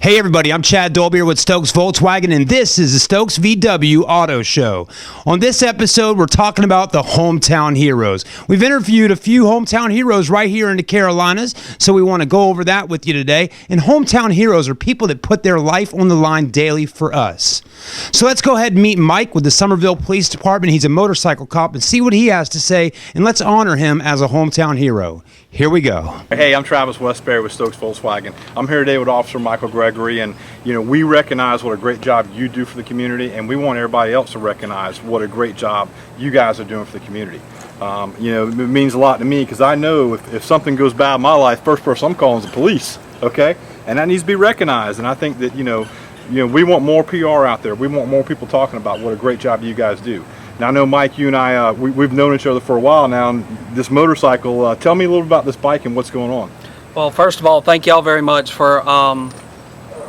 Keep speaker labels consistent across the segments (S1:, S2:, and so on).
S1: Hey everybody, I'm Chad Dolby with Stokes Volkswagen, and this is the Stokes VW Auto Show. On this episode, we're talking about the hometown heroes. We've interviewed a few hometown heroes right here in the Carolinas, so we want to go over that with you today. And hometown heroes are people that put their life on the line daily for us. So let's go ahead and meet Mike with the Somerville Police Department. He's a motorcycle cop, and see what he has to say, and let's honor him as a hometown hero. Here we go.
S2: Hey, I'm Travis Westbury with Stokes Volkswagen. I'm here today with Officer Michael Gregory, and we recognize what a great job you do for the community, and we want everybody else to recognize what a great job you guys are doing for the community. It means a lot to me because I know if something goes bad in my life, first person I'm calling is the police, okay? And that needs to be recognized, and I think that, we want more PR out there. We want more people talking about what a great job you guys do. Now, I know, Mike, you and I, we've known each other for a while now, and this motorcycle, tell me a little about this bike and what's going on.
S3: Well, first of all, thank y'all very much for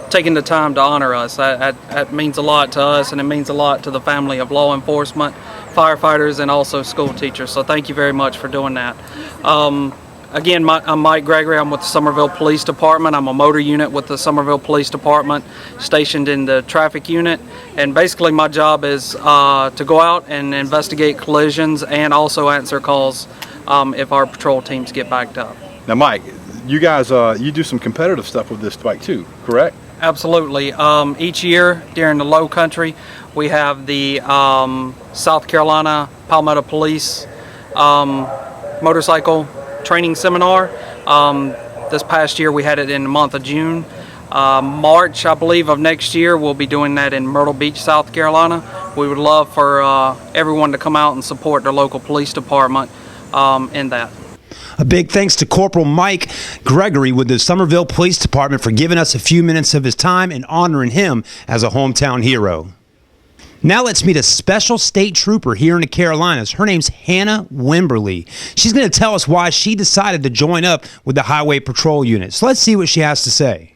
S3: taking the time to honor us. That means a lot to us, and it means a lot to the family of law enforcement, firefighters, and also school teachers. So thank you very much for doing that. Again, I'm Mike Gregory. I'm with the Somerville Police Department. I'm a motor unit with the Somerville Police Department, stationed in the traffic unit. And basically my job is to go out and investigate collisions and also answer calls if our patrol teams get backed up.
S2: Now, Mike, you guys, you do some competitive stuff with this bike too, correct?
S3: Absolutely. Each year during the Lowcountry, we have the South Carolina Palmetto Police motorcycle training seminar. This past year we had it in the month of June. March, I believe, of next year we'll be doing that in Myrtle Beach, South Carolina. We would love for everyone to come out and support their local police department in that.
S1: A big thanks to Corporal Mike Gregory with the Somerville Police Department for giving us a few minutes of his time and honoring him as a hometown hero. Now let's meet a special state trooper here in the Carolinas. Her name's Hannah Wimberley. She's going to tell us why she decided to join up with the Highway Patrol Unit. So let's see what she has to say.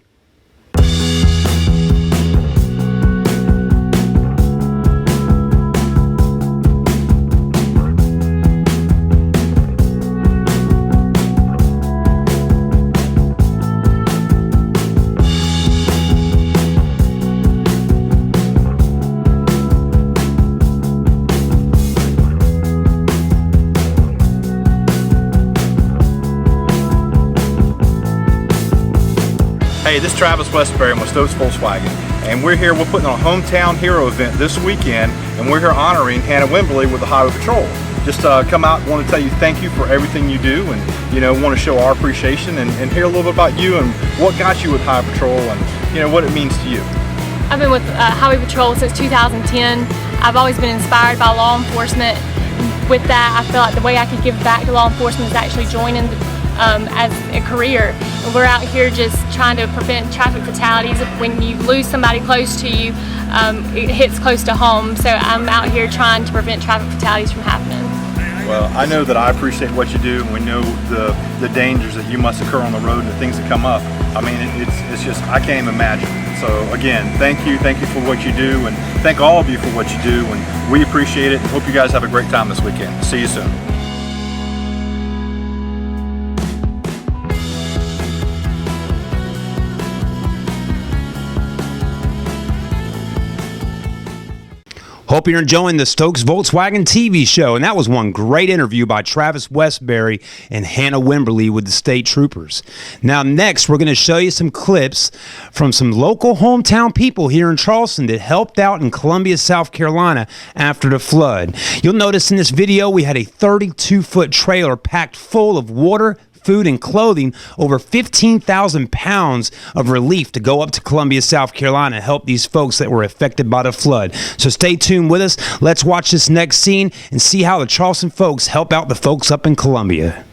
S2: Hey, this is Travis Westbury with Stokes Volkswagen, and we're putting on a Hometown Hero event this weekend, and we're here honoring Hannah Wimberley with the Highway Patrol. Just come out, want to tell you thank you for everything you do, and want to show our appreciation and hear a little bit about you and what got you with Highway Patrol and what it means to you.
S4: I've been with Highway Patrol since 2010. I've always been inspired by law enforcement. With that, I feel like the way I could give back to law enforcement is actually joining as a career. And we're out here just trying to prevent traffic fatalities. When you lose somebody close to you, it hits close to home. So I'm out here trying to prevent traffic fatalities from happening.
S2: Well, I know that I appreciate what you do, and we know the dangers that you must occur on the road and the things that come up. I mean, it's just, I can't even imagine. So again, thank you for what you do, and thank all of you for what you do, and we appreciate it, and hope you guys have a great time this weekend. See you soon.
S1: Hope you're enjoying the Stokes Volkswagen TV show, and that was one great interview by Travis Westbury and Hannah Wimberley with the state troopers. Now next, we're going to show you some clips from some local hometown people here in Charleston that helped out in Columbia, South Carolina after the flood. You'll notice in this video we had a 32-foot trailer packed full of water, food, and clothing, over 15,000 pounds of relief to go up to Columbia, South Carolina, and help these folks that were affected by the flood. So stay tuned with us. Let's watch this next scene and see how the Charleston folks help out the folks up in Columbia.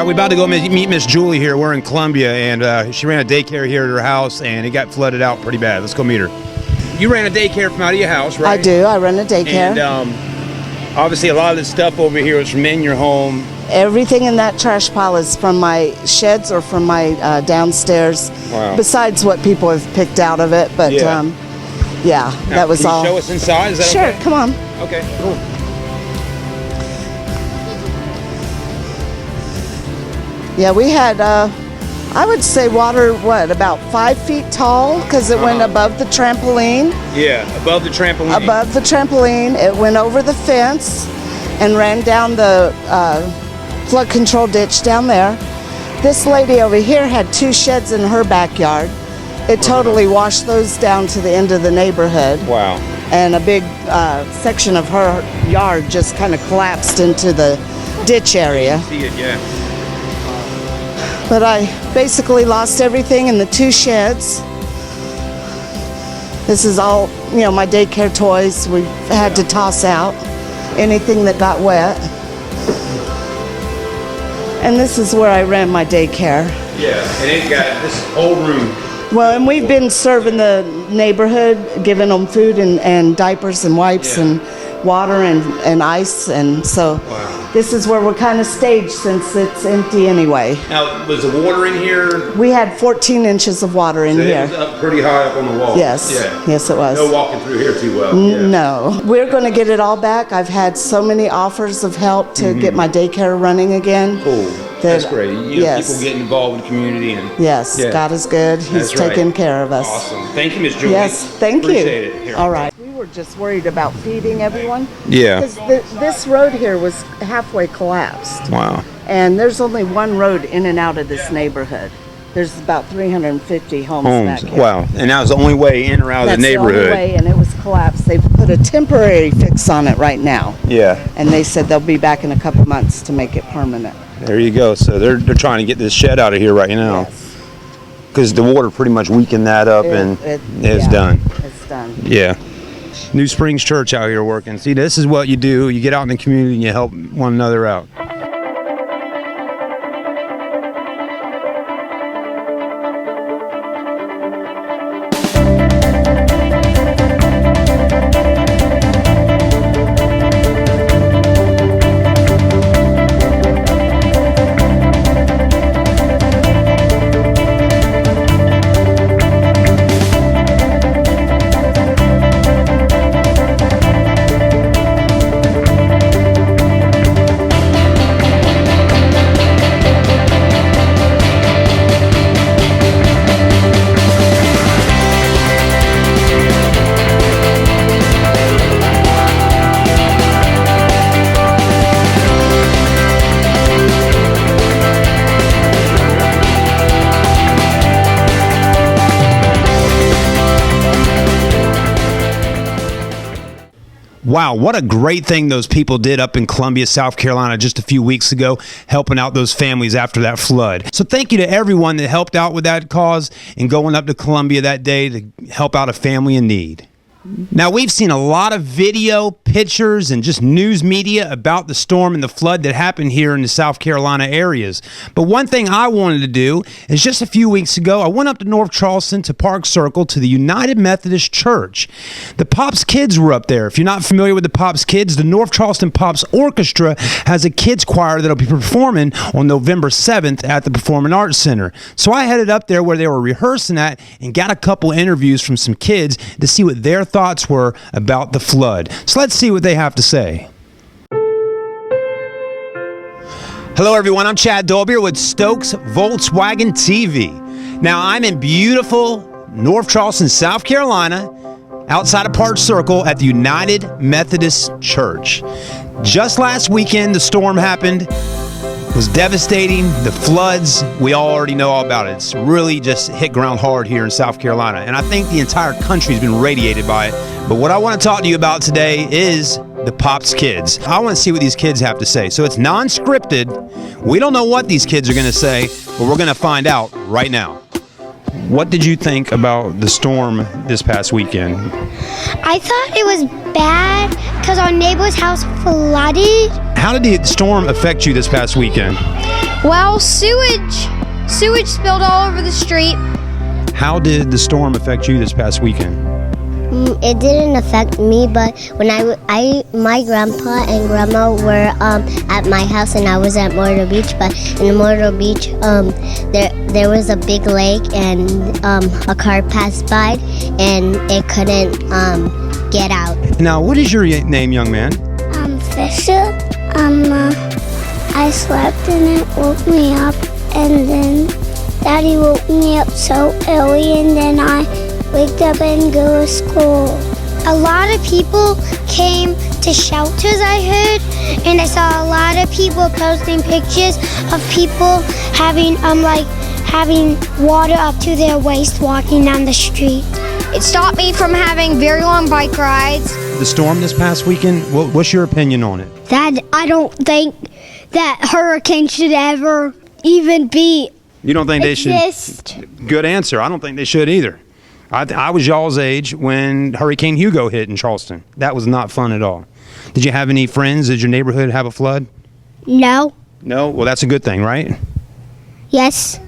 S1: right, we're about to go meet Miss Julie here. We're in Columbia, and she ran a daycare here at her house, and it got flooded out pretty bad. Let's go meet her. You ran a daycare from out of your house, right?
S5: I do. I run a daycare.
S1: And obviously, a lot of this stuff over here is from in your home.
S5: Everything in that trash pile is from my sheds or from my downstairs.
S1: Wow.
S5: Besides what people have picked out of it, but
S1: Yeah.
S5: yeah,
S1: Now,
S5: that was
S1: can you
S5: all.
S1: show us inside? Is that
S5: Sure,
S1: okay?
S5: come on.
S1: Okay, cool.
S5: Yeah, we had, I would say water, about 5 feet tall, because it went above the trampoline.
S1: Yeah, above the trampoline.
S5: Above the trampoline, it went over the fence and ran down the flood control ditch down there. This lady over here had 2 sheds in her backyard. It totally washed those down to the end of the neighborhood.
S1: Wow.
S5: And a big section of her yard just kind of collapsed into the ditch area.
S1: See it, yeah.
S5: But I basically lost everything in the 2 sheds. This is all, my daycare toys we had to toss out. Anything that got wet. And this is where I ran my daycare.
S1: Yeah, and it got this whole room.
S5: Well, and we've been serving the neighborhood, giving them food and diapers and wipes and water and ice, and so this is where we're kind of staged since it's empty anyway.
S1: Now, was the water in here?
S5: We had 14 inches of water in
S1: It
S5: here.
S1: was up pretty high up on the wall.
S5: Yes, yes it was.
S1: No walking through here too well.
S5: No, we're going to get it all back. I've had so many offers of help to get my daycare running again.
S1: Cool. That's great.
S5: Yes.
S1: People getting involved with the community. And
S5: Yes, God is good. He's taking care of us.
S1: Awesome. Thank you, Miss Julie.
S5: Yes, thank
S1: Appreciate
S5: you.
S1: it. Here.
S5: All right. We were just worried about feeding everyone.
S1: Yeah.
S5: Because this road here was halfway collapsed.
S1: Wow.
S5: And there's only one road in and out of this neighborhood. There's about 350 homes back here.
S1: Wow. And that was the only way in or out of
S5: That's
S1: the neighborhood.
S5: the only way, and it was collapsed. They've put a temporary fix on it right now.
S1: Yeah.
S5: And they said they'll be back in a couple months to make it permanent.
S1: There you go. So they're trying to get this shed out of here right now.
S5: Yes.
S1: Because the water pretty much weakened that up, and it's done.
S5: It's done.
S1: Yeah. New Springs Church out here working. See, this is what you do. You get out in the community and you help one another out. Wow, what a great thing those people did up in Columbia, South Carolina just a few weeks ago, helping out those families after that flood. So thank you to everyone that helped out with that cause and going up to Columbia that day to help out a family in need. Now, we've seen a lot of video, pictures, and just news media about the storm and the flood that happened here in the South Carolina areas. But one thing I wanted to do is just a few weeks ago, I went up to North Charleston to Park Circle to the United Methodist Church. The Pops Kidz were up there. If you're not familiar with the Pops Kidz, the North Charleston Pops Orchestra has a kids choir that'll be performing on November 7th at the Performing Arts Center. So I headed up there where they were rehearsing at and got a couple interviews from some kids to see what their thoughts were about the flood. So let's see what they have to say. Hello everyone, I'm Chad Dolbier with Stokes Volkswagen TV. Now I'm in beautiful North Charleston, South Carolina, outside of Park Circle at the United Methodist Church. Just last weekend the storm happened. It was devastating. The floods, we all already know all about it. It's really just hit ground hard here in South Carolina. And I think the entire country's been radiated by it. But what I want to talk to you about today is the Pops Kidz. I want to see what these kids have to say. So it's non-scripted. We don't know what these kids are going to say, but we're going to find out right now. What did you think about the storm this past weekend?
S6: I thought it was bad because our neighbor's house flooded.
S1: How did the storm affect you this past weekend?
S6: Well, sewage spilled all over the street.
S1: How did the storm affect you this past weekend?
S6: It didn't affect me, but when my grandpa and grandma were at my house and I was at Myrtle Beach, but in Myrtle Beach there was a big lake and a car passed by and it couldn't get out.
S1: Now, what is your name, young man?
S6: Fisher. I slept and it woke me up, and then Daddy woke me up so early, and then I waked up and go to school. A lot of people came to shelters, I heard, and I saw a lot of people posting pictures of people having water up to their waist walking down the street. It stopped me from having very long bike rides.
S1: The storm this past weekend, what's your opinion on it?
S6: That I don't think that hurricanes should ever even be.
S1: You don't think
S6: exist.
S1: They should? Good answer. I don't think they should either. I was y'all's age when Hurricane Hugo hit in Charleston. That was not fun at all. Did you have any friends? Did your neighborhood have a flood?
S6: No.
S1: No? Well, that's a good thing, right?
S6: Yes.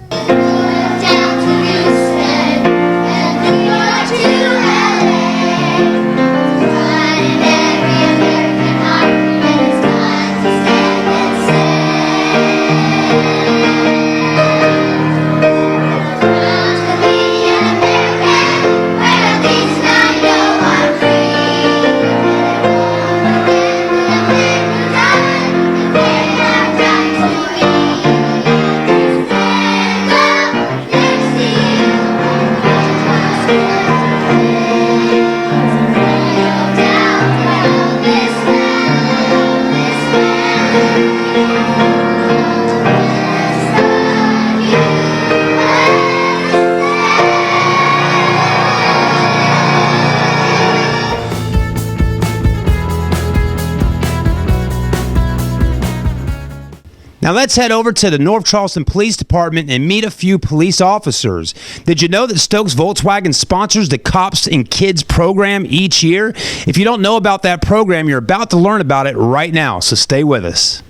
S1: Now let's head over to the North Charleston Police Department and meet a few police officers. Did you know that Stokes Volkswagen sponsors the Cops and Kids program each year? If you don't know about that program, you're about to learn about it right now, so stay with us.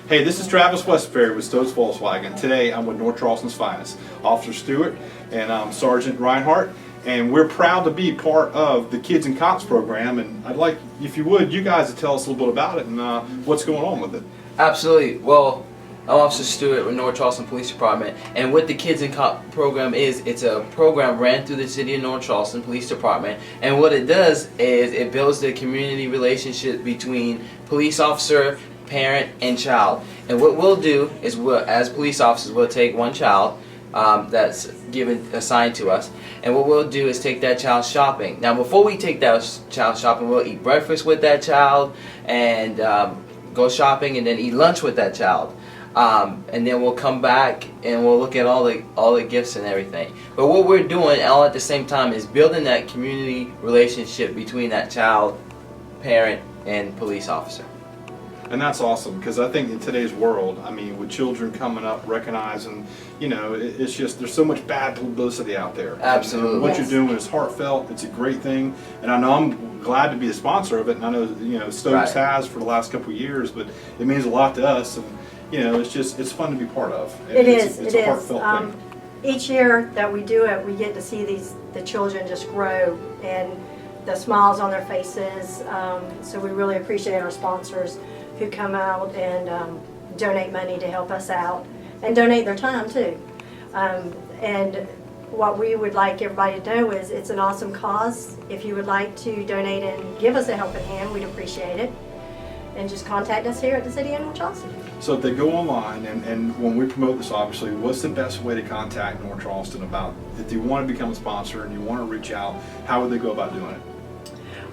S2: Hey, this is Travis Westbury with Stokes Volkswagen. Today I'm with North Charleston's finest, Officer Stewart and Sergeant Reinhardt, and we're proud to be part of the Kids and Cops program. And I'd like, if you would, you guys to tell us a little bit about it and what's going on with it.
S7: Absolutely. Well, I'm Officer Stewart with North Charleston Police Department, and what the Kids and Cop program is, it's a program ran through the City of North Charleston Police Department, and what it does is it builds the community relationship between police officer, parent, and child. And what we'll do is, as police officers, we'll take one child that's assigned to us, and what we'll do is take that child shopping. Now, before we take that child shopping, we'll eat breakfast with that child and go shopping, and then eat lunch with that child. And then we'll come back and we'll look at all the gifts and everything. But what we're doing all at the same time is building that community relationship between that child, parent, and police officer.
S2: And that's awesome, because I think in today's world, I mean, with children coming up, recognizing, you know, it's just, there's so much bad publicity out there.
S7: Absolutely.
S2: And what you're doing is heartfelt. It's a great thing. And I know I'm glad to be a sponsor of it. And I know, you know, Stokes has for the last couple of years, but it means a lot to us. And, you know, it's just, it's fun to be part of. And it's a heartfelt thing.
S8: Each year that we do it, we get to see the children just grow and the smiles on their faces. So we really appreciate our sponsors who come out and donate money to help us out and donate their time too. And what we would like everybody to know is it's an awesome cause. If you would like to donate and give us a helping hand, we'd appreciate it. And just contact us here at the City of North Charleston.
S2: So if they go online, and when we promote this, obviously, what's the best way to contact North Charleston about if you want to become a sponsor and you want to reach out, how would they go about doing it?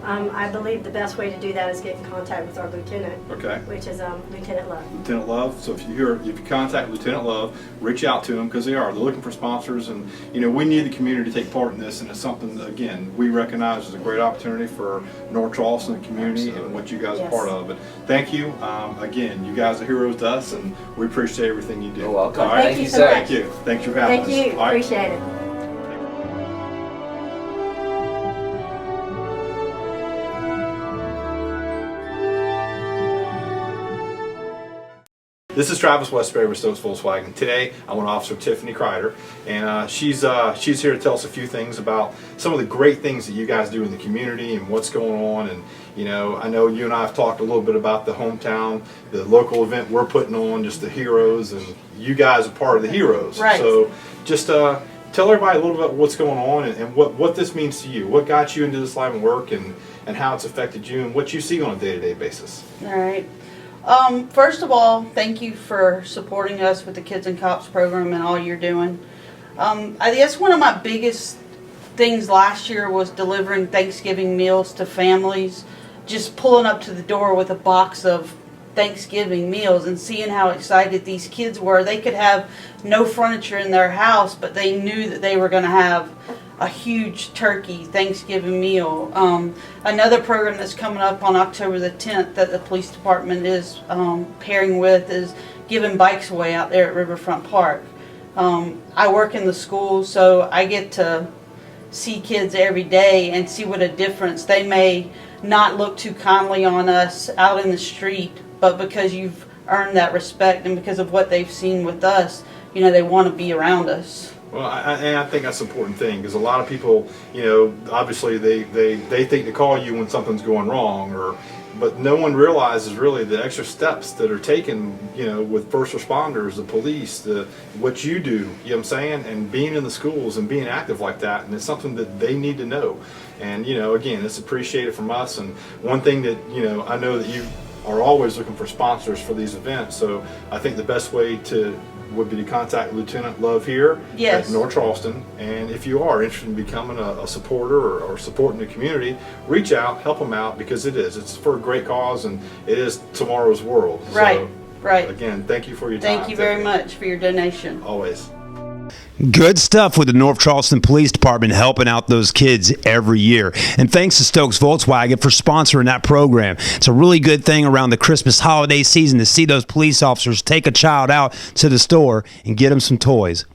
S8: I believe the best way to do that is get in contact with our lieutenant,
S2: Okay.
S8: which is Lieutenant Love.
S2: Lieutenant Love. So if you contact Lieutenant Love, reach out to him because they're looking for sponsors, and we need the community to take part in this, and it's something that, again, we recognize as a great opportunity for North Charleston community and what you guys are part of. But thank you again. You guys are heroes to us, and we appreciate everything you do.
S7: You're welcome.
S2: All right?
S7: Thank you,
S8: so
S7: sir.
S8: much.
S2: Thank you. Thanks for having us.
S8: Thank you.
S2: All right?
S8: Appreciate it.
S2: This is Travis Westbury with Stokes Volkswagen. Today, I'm with Officer Tiffany Kreider, and she's here to tell us a few things about some of the great things that you guys do in the community and what's going on. And I know you and I have talked a little bit about the HomeTown, the local event we're putting on, just the heroes, and you guys are part of the heroes.
S9: Right.
S2: So just tell everybody a little bit what going on and what this means to you. What got you into this line of work, and how it's affected you, and what you see on a day-to-day basis.
S9: All right. First of all, thank you for supporting us with the Kids and Cops program and all you're doing. I guess one of my biggest things last year was delivering Thanksgiving meals to families, just pulling up to the door with a box of Thanksgiving meals and seeing how excited these kids were. They could have no furniture in their house, but they knew that they were going to have a huge turkey Thanksgiving meal. Another program that's coming up on October the 10th that the police department is pairing with is giving bikes away out there at Riverfront Park. I work in the school, so I get to see kids every day and see what a difference. They may not look too kindly on us out in the street, but because you've earned that respect and because of what they've seen with us, they want to be around us.
S2: Well, I think that's an important thing, because a lot of people, obviously they think to call you when something's going wrong, but no one realizes really the extra steps that are taken, with first responders, the police, what you do, you know what I'm saying, and being in the schools and being active like that, and it's something that they need to know. And, again, it's appreciated from us. And one thing that, I know that you are always looking for sponsors for these events, so I think the best way would be to contact Lieutenant Love here at North Charleston. And if you are interested in becoming a supporter or supporting the community, reach out, help them out, because it's for a great cause, and it is tomorrow's world.
S9: Right,
S2: so,
S9: right.
S2: Again, thank you for your time.
S9: Thank you very much for your donation.
S2: Always.
S1: Good stuff with the North Charleston Police Department helping out those kids every year. And thanks to Stokes Volkswagen for sponsoring that program. It's a really good thing around the Christmas holiday season to see those police officers take a child out to the store and get them some toys.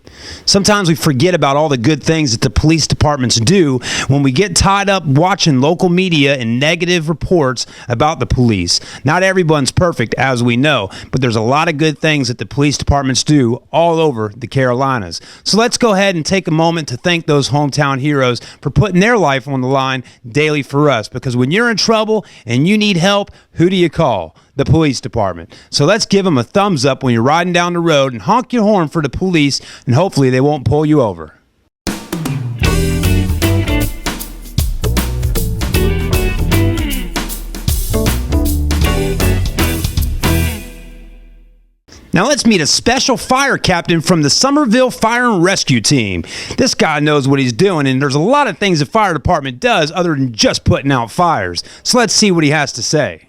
S1: Sometimes we forget about all the good things that the police departments do when we get tied up watching local media and negative reports about the police. Not everyone's perfect, as we know, but there's a lot of good things that the police departments do all over the Carolinas. So let's go ahead and take a moment to thank those hometown heroes for putting their life on the line daily for us, because when you're in trouble and you need help, who do you call? The police department. So let's give them a thumbs up when you're riding down the road and honk your horn for the police, and hopefully they won't pull you over. Now let's meet a special fire captain from the Somerville Fire and Rescue Team. This guy knows what he's doing, and there's a lot of things the fire department does other than just putting out fires. So let's see what he has to say.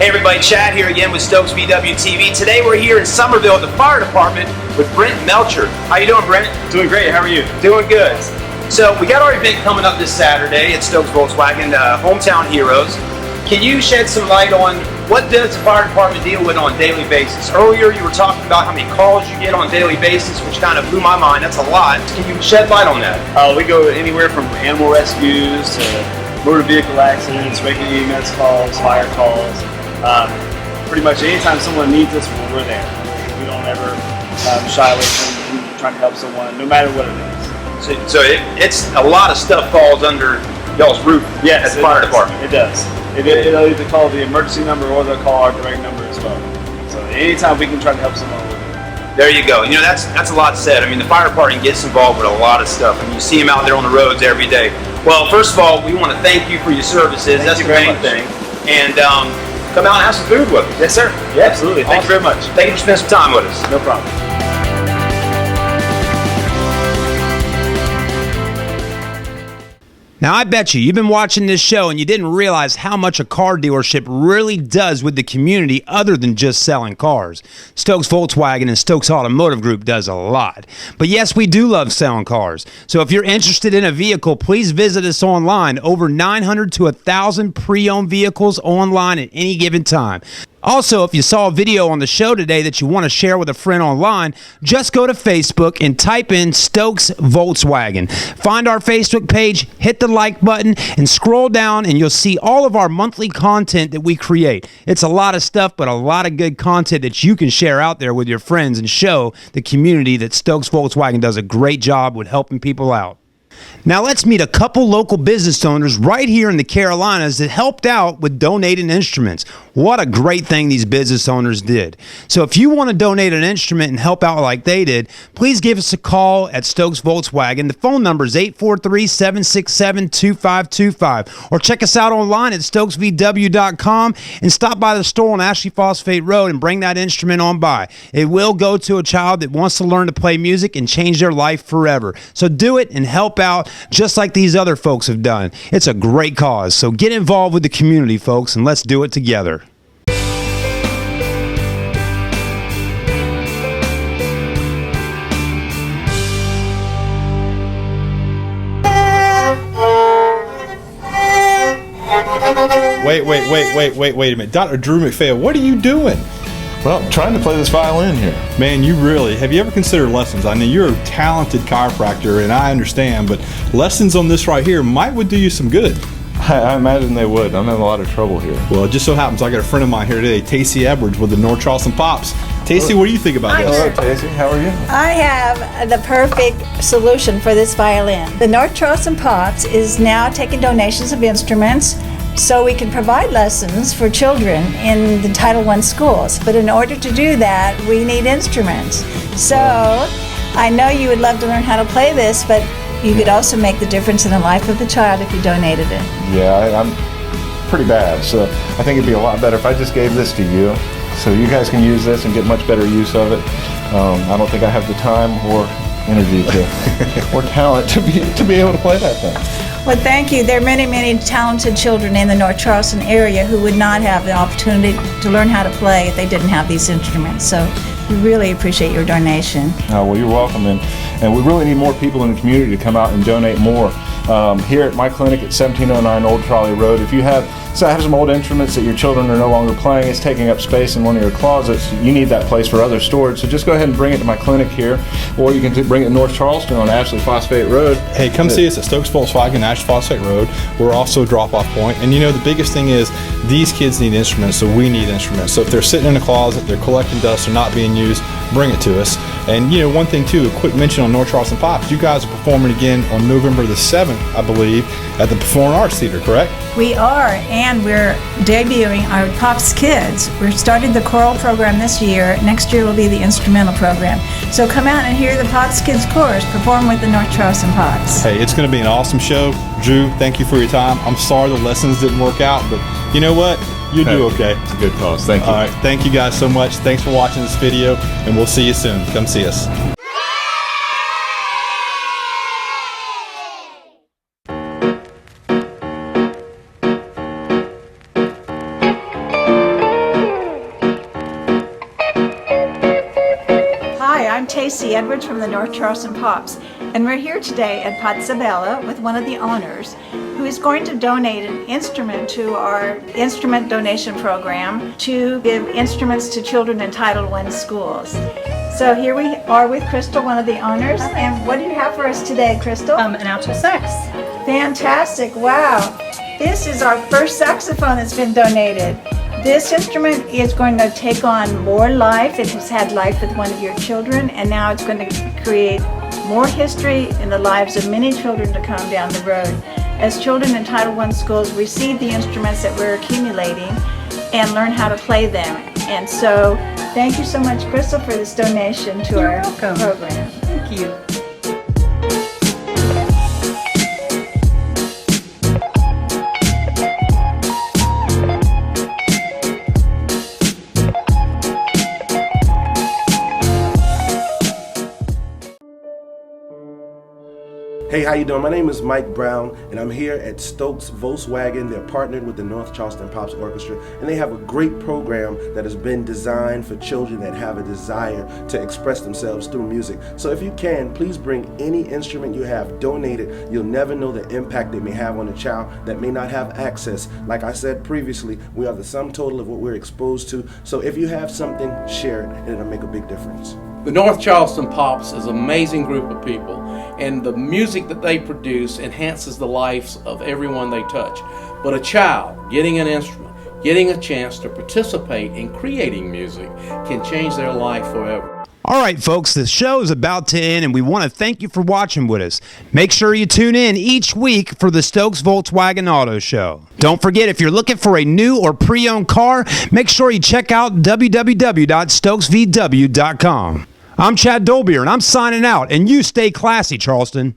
S1: Hey everybody, Chad here again with Stokes VW TV. Today we're here in Somerville at the fire department with Brent Melcher. How you doing, Brent?
S10: Doing great, how are you?
S1: Doing good. So we got our event coming up this Saturday at Stokes Volkswagen, Hometown Heroes. Can you shed some light on what does the fire department deal with on a daily basis? Earlier you were talking about how many calls you get on a daily basis, which kind of blew my mind. That's a lot. Can you shed light on that?
S10: We go anywhere from animal rescues to motor vehicle accidents, regular EMS calls, fire calls. Pretty much anytime someone needs us, we're there. We don't ever shy away from trying to help someone, no matter what it is.
S1: So it's a lot of stuff falls under y'all's roof at the fire department.
S10: It does. It'll either call the emergency number or they'll call our direct number as well. So anytime we can try to help someone, we'll do it.
S1: There you go. You know, that's a lot said. I mean, the fire department gets involved with a lot of stuff. I mean, you see them out there on the roads every day. Well, first of all, we want to thank you for your services. That's the main thing. And come out and have some food with us.
S10: Yes, sir. Yeah, absolutely. Thank you very much.
S1: Thank you for spending some time with us.
S10: No problem.
S1: Now, I bet you've been watching this show and you didn't realize how much a car dealership really does with the community other than just selling cars. Stokes Volkswagen and Stokes Automotive Group does a lot. But yes, we do love selling cars. So if you're interested in a vehicle, please visit us online. Over 900 to 1,000 pre-owned vehicles online at any given time. Also, if you saw a video on the show today that you want to share with a friend online, just go to Facebook and type in Stokes Volkswagen. Find our Facebook page, hit the like button, and scroll down and you'll see all of our monthly content that we create. It's a lot of stuff, but a lot of good content that you can share out there with your friends and show the community that Stokes Volkswagen does a great job with helping people out. Now let's meet a couple local business owners right here in the Carolinas that helped out with donating instruments. What a great thing these business owners did. So if you want to donate an instrument and help out like they did, please give us a call at Stokes Volkswagen. The phone number is 843-767-2525. Or check us out online at stokesvw.com and stop by the store on Ashley Phosphate Road and bring that instrument on by. It will go to a child that wants to learn to play music and change their life forever. So do it and help out just like these other folks have done. It's a great cause. So get involved with the community, folks, and let's do it together.
S2: Wait a minute. Dr. Drew McPhail, what are you doing?
S11: Well, I'm trying to play this violin here.
S2: Man, have you ever considered lessons? I mean, you're a talented chiropractor, and I understand, but lessons on this right here would do you some good.
S11: I imagine they would. I'm having a lot of trouble here.
S2: Well, it just so happens I got a friend of mine here today, Tacey Edwards with the North Charleston Pops. Tacey, what do you think about this?
S11: Hello, Tacey. How are you?
S12: I have the perfect solution for this violin. The North Charleston Pops is now taking donations of instruments so we can provide lessons for children in the Title I schools. But in order to do that, we need instruments. So I know you would love to learn how to play this, but you could also make the difference in the life of the child if you donated it.
S11: Yeah, I'm pretty bad, so I think it'd be a lot better if I just gave this to you, so you guys can use this and get much better use of it. I don't think I have the time or energy or talent to be able to play that thing.
S12: Well, thank you. There are many, many talented children in the North Charleston area who would not have the opportunity to learn how to play if they didn't have these instruments. So we really appreciate your donation.
S11: Well, you're welcome. And we really need more people in the community to come out and donate more. Here at my clinic at 1709 Old Trolley Road, if you have some old instruments that your children are no longer playing, it's taking up space in one of your closets, you need that place for other storage. So just go ahead and bring it to my clinic here, or you can bring it to North Charleston on Ashley Phosphate Road.
S2: Hey, come see us at Stokes Volkswagen, Ashley Phosphate Road. We're also a drop-off point. And you know, the biggest thing is these kids need instruments, so we need instruments. So if they're sitting in a closet, they're collecting dust, they're not being used, bring it to us. And you know, one thing too, a quick mention on North Charleston Pops. You guys are performing again on November the 7th, I believe, at the Performing Arts Theater, correct?
S12: We are, and we're debuting our Pops Kidz. We're starting the choral program this year. Next year will be the instrumental program. So come out and hear the Pops Kidz chorus perform with the North Charleston Pops.
S2: Hey, it's going to be an awesome show. Drew, thank you for your time. I'm sorry the lessons didn't work out, but you know what? You do okay.
S11: It's a good cause. Thank you.
S2: All right. Thank you guys so much. Thanks for watching this video, and we'll see you soon. Come see us.
S12: I'm Tacey Edwards from the North Charleston Pops, and we're here today at Potsabella with one of the owners who is going to donate an instrument to our instrument donation program to give instruments to children in Title I schools. So here we are with Crystal, one of the owners, and what do you have for us today, Crystal?
S13: An alto sax.
S12: Fantastic, wow. This is our first saxophone that's been donated. This instrument is going to take on more life. It has had life with one of your children, and now it's going to create more history in the lives of many children to come down the road. As children in Title I schools receive the instruments that we're accumulating and learn how to play them. And so Thank you so much, Crystal, for this donation to our program.
S9: Thank you.
S13: Hey, how you doing? My name is Mike Brown, and I'm here at Stokes Volkswagen. They're partnered with the North Charleston Pops Orchestra, and they have a great program that has been designed for children that have a desire to express themselves through music. So if you can, please bring any instrument you have, donate it. You'll never know the impact it may have on a child that may not have access. Like I said previously, we are the sum total of what we're exposed to. So if you have something, share it, and it'll make a big difference.
S14: The North Charleston Pops is an amazing group of people, and the music that they produce enhances the lives of everyone they touch. But a child getting an instrument, getting a chance to participate in creating music can change their life forever.
S1: All right, folks, the show is about to end, and we want to thank you for watching with us. Make sure you tune in each week for the Stokes Volkswagen Auto Show. Don't forget, if you're looking for a new or pre-owned car, make sure you check out www.stokesvw.com. I'm Chad Dolbeer, and I'm signing out, and you stay classy, Charleston.